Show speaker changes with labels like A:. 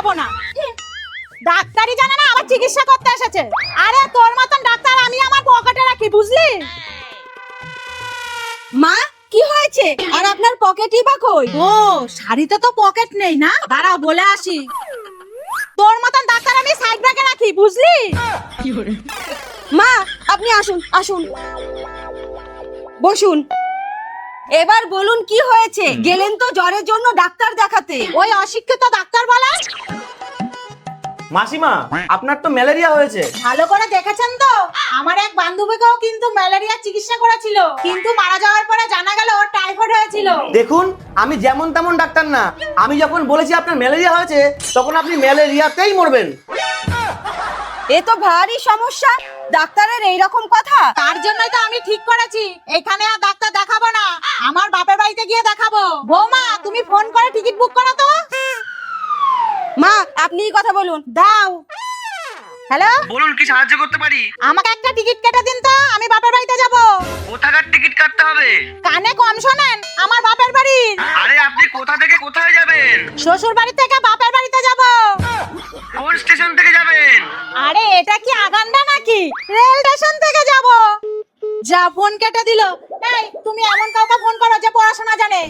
A: দেখাবো না। ডাক্তারি জানে না, আবার চিকিৎসা করতে এসেছে। আরে তোর মতন ডাক্তার আমি আমার পকেটে রাখি, বুঝলি?
B: মা কি হয়েছে? আর আপনার পকেটই বা কই?
A: ও, শাড়িতে তো পকেট নেই না, দাঁড়াও বলে আসি। তোর মতন ডাক্তার আমি সাইড ব্যাগে রাখি, বুঝলি?
B: মা আপনি আসুন আসুন, বসুন। এবার বলুন কি হয়েছে? গেলেন তো জ্বরের জন্য ডাক্তার দেখাতে।
A: ওই অশিক্ষিত ডাক্তার বলা।
C: মাসিমা, আপনার তো ম্যালেরিয়া হয়েছে।
A: ভালো করে দেখেছেন তো? আমার এক বান্ধবীকেও কিন্তু ম্যালেরিয়ার চিকিৎসা করেছিল, কিন্তু মারা যাওয়ার পরে জানা গেল ওর টাইফয়েড হয়েছিল।
C: দেখুন, আমি যেমন তেমন ডাক্তার না। আমি যখন বলেছি আপনার ম্যালেরিয়া হয়েছে, তখন আপনি ম্যালেরিয়াতেই মরবেন।
B: এ তো ভারী সমস্যা, ডাক্তারের এইরকম কথা।
A: তার জন্যই তো আমি ঠিক করেছি এখানে আর ডাক্তার দেখাবো না, আমার বাপের বাড়িতে গিয়ে দেখাবো। বৌমা, তুমি ফোন করে টিকিট বুক করো তো।
B: মা আপনিই কথা বলুন।
A: দাও। হ্যালো,
C: বলুন, কি সাহায্য করতে পারি?
A: আমাকে একটা টিকিট কেটে দিন তো, আমি বাপের বাড়িতে যাব।
C: কোথাকার টিকিট কাটতে হবে?
A: কানে কম শোনেন, আমার বাপের বাড়ির।
C: আরে আপনি কোথা থেকে কোথায় যাবেন?
A: শ্বশুর বাড়ি থেকে বাপের বাড়িতে যাব।
C: কোন স্টেশন থেকে যাবেন?
A: আরে এটা কি আগান্ডা নাকি? রেল স্টেশন থেকে যাব। যা, ফোন কেটে দিল। এই তুমি এমন কাউকে ফোন করো যে পড়াশোনা জানে।